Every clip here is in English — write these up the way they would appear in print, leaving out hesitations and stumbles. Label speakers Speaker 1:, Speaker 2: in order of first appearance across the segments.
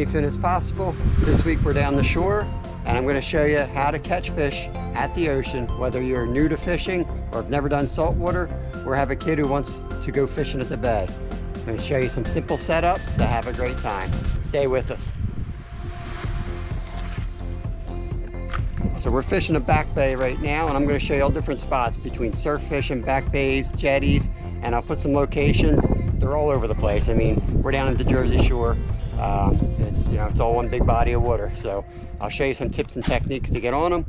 Speaker 1: anything is possible. This week we're down the shore and I'm going to show you how to catch fish at the ocean, whether you're new to fishing or have never done saltwater or have a kid who wants to go fishing at the bay. I'm going to show you some simple setups to have a great time. Stay with us. So we're fishing a back bay right now, and I'm going to show you all different spots between surf fishing, back bays, jetties, and I'll put some locations. They're all over the place. I mean, we're down at the Jersey Shore. It's all one big body of water. So I'll show you some tips and techniques to get on them.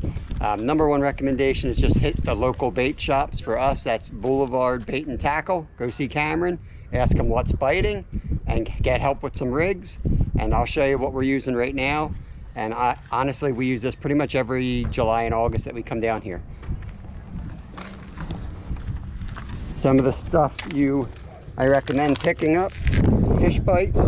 Speaker 1: Number one recommendation is just hit the local bait shops. For us, that's Boulevard Bait and Tackle. Go see Cameron, ask him what's biting, and get help with some rigs. And I'll show you what we're using right now. And honestly, we use this pretty much every July and August that we come down here. Some of the stuff I recommend picking up: fish bites,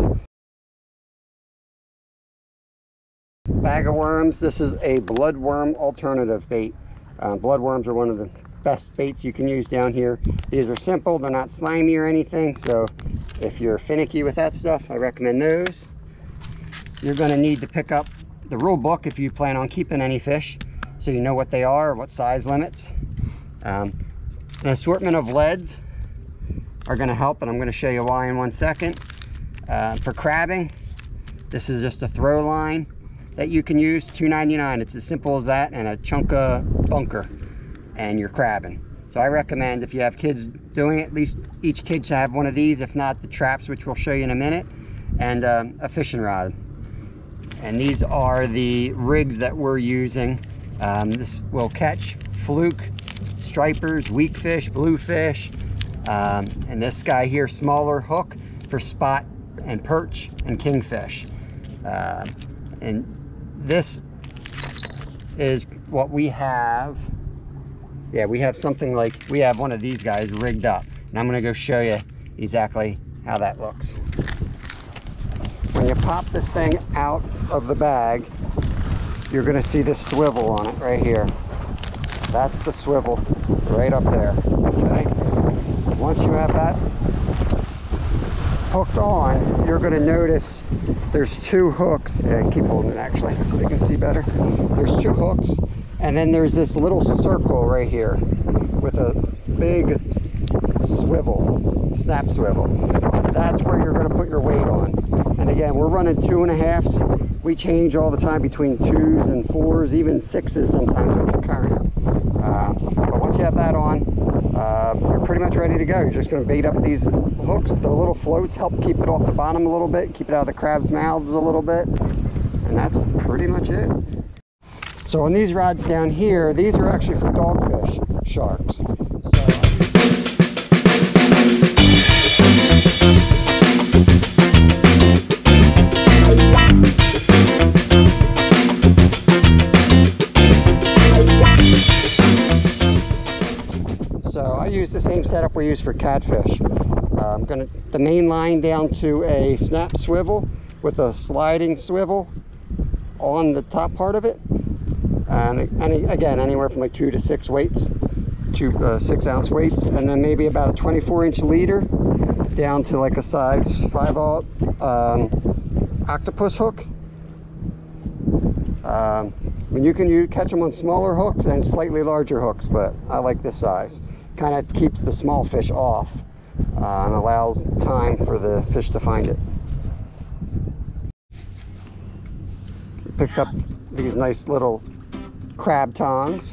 Speaker 1: bag of worms. This is a bloodworm alternative bait. Bloodworms are one of the best baits you can use down here. These are simple, they're not slimy or anything, so if you're finicky with that stuff, I recommend those. You're going to need to pick up the rule book if you plan on keeping any fish, so you know what they are, what size limits. An assortment of leads are going to help, and I'm going to show you why in one second. For crabbing, this is just a throw line that you can use, $2.99. It's as simple as that, and a chunk of bunker, and you're crabbing. So I recommend, if you have kids doing it, at least each kid should have one of these, if not the traps, which we'll show you in a minute, and a fishing rod. And these are the rigs that we're using. This will catch fluke, stripers, weak fish, bluefish, and this guy here, smaller hook for spot and perch and kingfish. And this is what we have. Yeah, we have something like, we have one of these guys rigged up, and I'm going to go show you exactly how that looks. When you pop this thing out of the bag, you're going to see this swivel on it right here. That's the swivel right up there. Okay? Once you have that hooked on, you're going to notice there's two hooks. Yeah, keep holding it actually so they can see better. There's two hooks, and then there's this little circle right here with a big swivel, snap swivel. That's where you're going to put your weight on. And again, we're running 2.5s. We change all the time between 2s and 4s, even 6s sometimes with the current. But once you have that on, you're pretty much ready to go. You're just going to bait up these hooks. The little floats help keep it off the bottom a little bit, keep it out of the crab's mouths a little bit. And that's pretty much it. So on these rods down here, these are actually for dogfish, sharks. So I use the same setup we use for catfish. I'm going to the main line down to a snap swivel with a sliding swivel on the top part of it, and again anywhere from like 2 to 6 weights, 6-ounce weights, and then maybe about a 24-inch leader down to like a size 5/0 octopus hook. When you can catch them on smaller hooks and slightly larger hooks, but I like this size. Kind of keeps the small fish off and allows time for the fish to find it. Picked up these nice little crab tongs.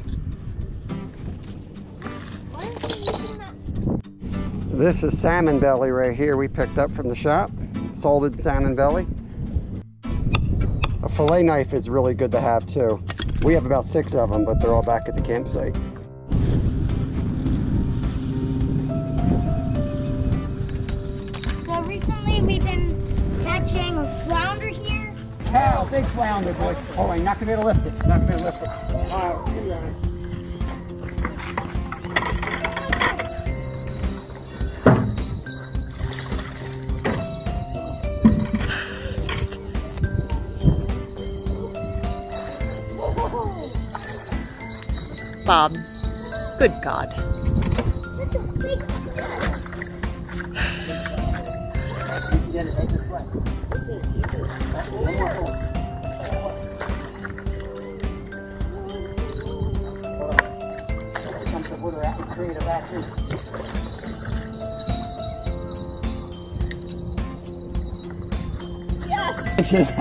Speaker 1: This is salmon belly right here we picked up from the shop. Salted salmon belly. A fillet knife is really good to have too. We have about 6 of them, but they're all back at the campsite.
Speaker 2: So recently we've been catching a flounder here.
Speaker 1: Cow, big flounder, boy. Oh, I'm not gonna be able to lift it. Not gonna be able to lift it.
Speaker 3: Bob, good God.
Speaker 1: Get it right this way.
Speaker 2: Yes!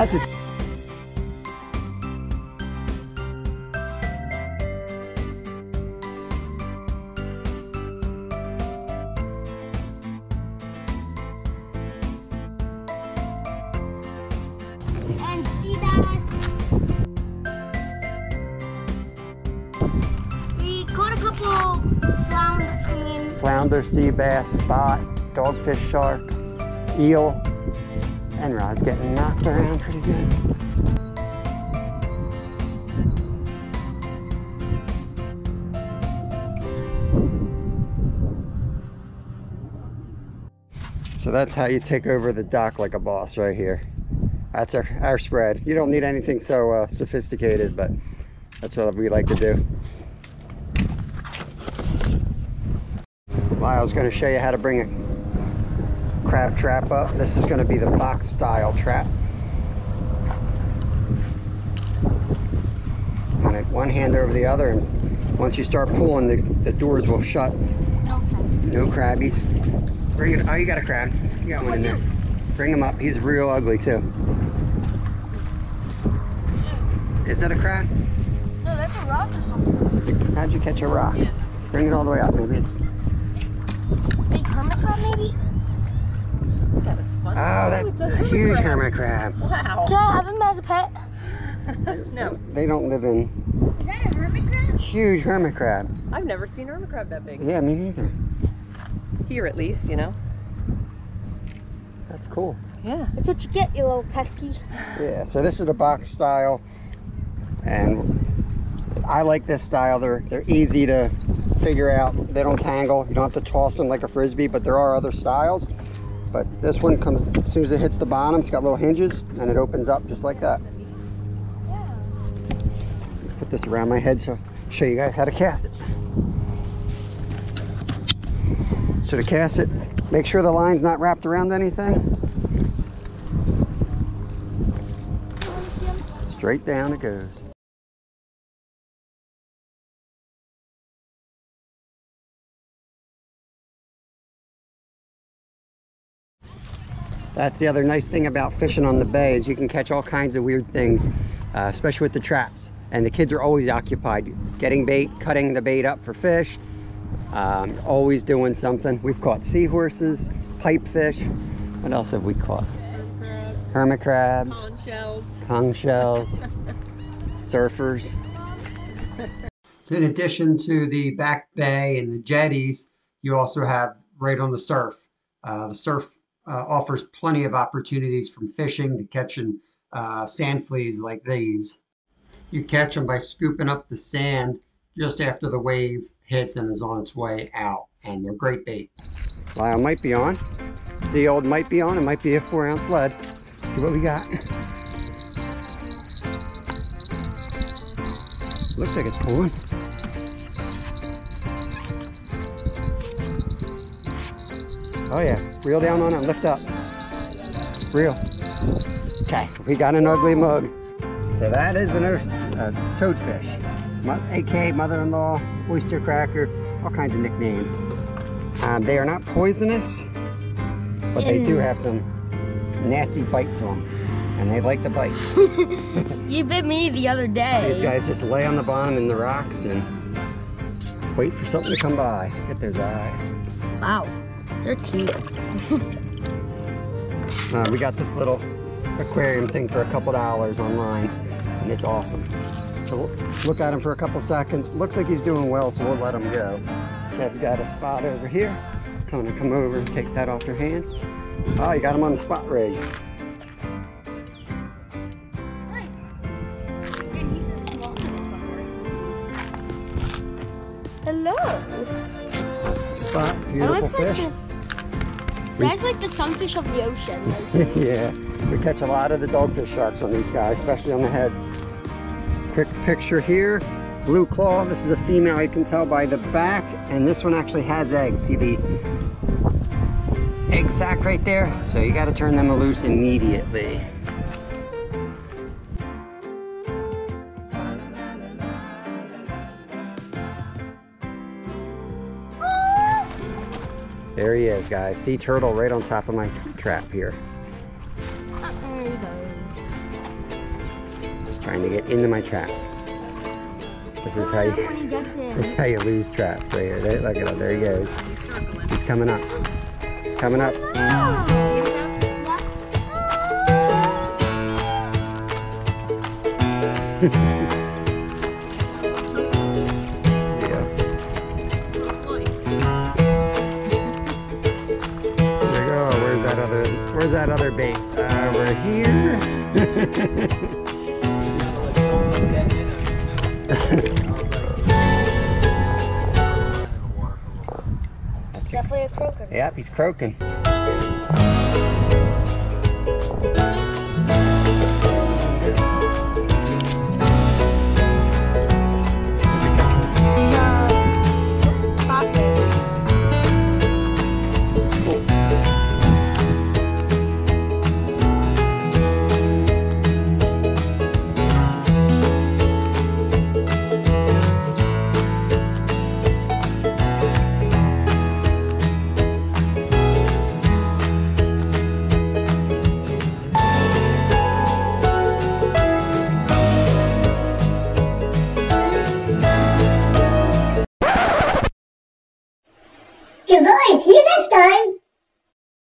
Speaker 2: And sea bass. We caught a couple
Speaker 1: flounder, sea bass, spot, dogfish, sharks, eel, and Rod's getting knocked around pretty good. So that's how you take over the dock like a boss right here. That's our spread. You don't need anything so sophisticated, but that's what we like to do. Lyle's going to show you how to bring a crab trap up. This is going to be the box style trap. And one hand over the other, and once you start pulling, the doors will shut. No crabbies. Bring it. Oh, you got a crab. You got one in there. Bring him up. He's real ugly too. Is that a crab?
Speaker 2: No, that's a rock or something.
Speaker 1: How'd you catch a rock? Bring it all the way up. Maybe it's...
Speaker 2: Big hermit crab, maybe?
Speaker 3: Is that a sponge?
Speaker 1: Oh, that's a huge hermit crab.
Speaker 3: Wow.
Speaker 2: Can I have him as a pet?
Speaker 3: No.
Speaker 1: They don't live in...
Speaker 2: Is that a hermit crab?
Speaker 1: Huge hermit crab.
Speaker 3: I've never seen a hermit crab that big.
Speaker 1: Yeah, me neither.
Speaker 3: Here at least, you know.
Speaker 1: That's cool.
Speaker 3: Yeah.
Speaker 2: That's what you get, you little pesky.
Speaker 1: Yeah, so this is the box style, and I like this style. They're easy to figure out. They don't tangle. You don't have to toss them like a frisbee, but there are other styles. But this one comes, as soon as it hits the bottom, it's got little hinges, and it opens up just like that.
Speaker 2: Yeah.
Speaker 1: Put this around my head so I'll show you guys how to cast it. So to cast it, make sure the line's not wrapped around anything. Straight down it goes. That's the other nice thing about fishing on the bay is you can catch all kinds of weird things, especially with the traps. And the kids are always occupied getting bait, cutting the bait up for fish, always doing something. We've caught seahorses, pipefish. What else have we caught? Hermit crabs, conch shells, surfers. So in addition to the back bay and the jetties, you also have right on the surf. The surf offers plenty of opportunities from fishing to catching sand fleas like these. You catch them by scooping up the sand just after the wave hits and is on its way out, and they're great bait. Lyle might be on. The old might be on. It might be a 4-ounce lead. See what we got. Looks like it's pulling. Oh yeah, reel down on it, lift up. Reel. Okay, we got an ugly mug. So that is a toadfish. AK, mother-in-law, oyster cracker, all kinds of nicknames. They are not poisonous, but they do have some nasty bite to them, and they like to bite.
Speaker 2: You bit me the other day.
Speaker 1: These guys just lay on the bottom in the rocks and wait for something to come by. Look at those eyes.
Speaker 2: Wow, they're cute.
Speaker 1: We got this little aquarium thing for a couple $2 online, and it's awesome. So we'll look at him for a couple seconds. Looks like he's doing well, so we'll let him go. Ked's got a spot over here. Gonna come over and take that off your hands. Oh, you got him on the spot rig.
Speaker 2: Hello.
Speaker 1: Spot, beautiful fish.
Speaker 2: That's like the sunfish of the ocean.
Speaker 1: Yeah, we catch a lot of the dogfish sharks on these guys, especially on the heads. Quick picture here, blue claw. This is a female, you can tell by the back, and this one actually has eggs. See the egg sac right there? So you got to turn them loose immediately. There he is, guys. Sea turtle right on top of my trap here.
Speaker 2: There he goes.
Speaker 1: Just trying to get into my trap. This is how you,
Speaker 2: When he gets in.
Speaker 1: this is how you lose traps right here. There, look at him. There he goes. He's coming up. He's coming up. Yeah. There you go. Where's that other bait? Over here.
Speaker 2: It's definitely a croaker.
Speaker 1: Yep, he's croaking.
Speaker 2: Stop it.
Speaker 4: Goodbye, see you next time!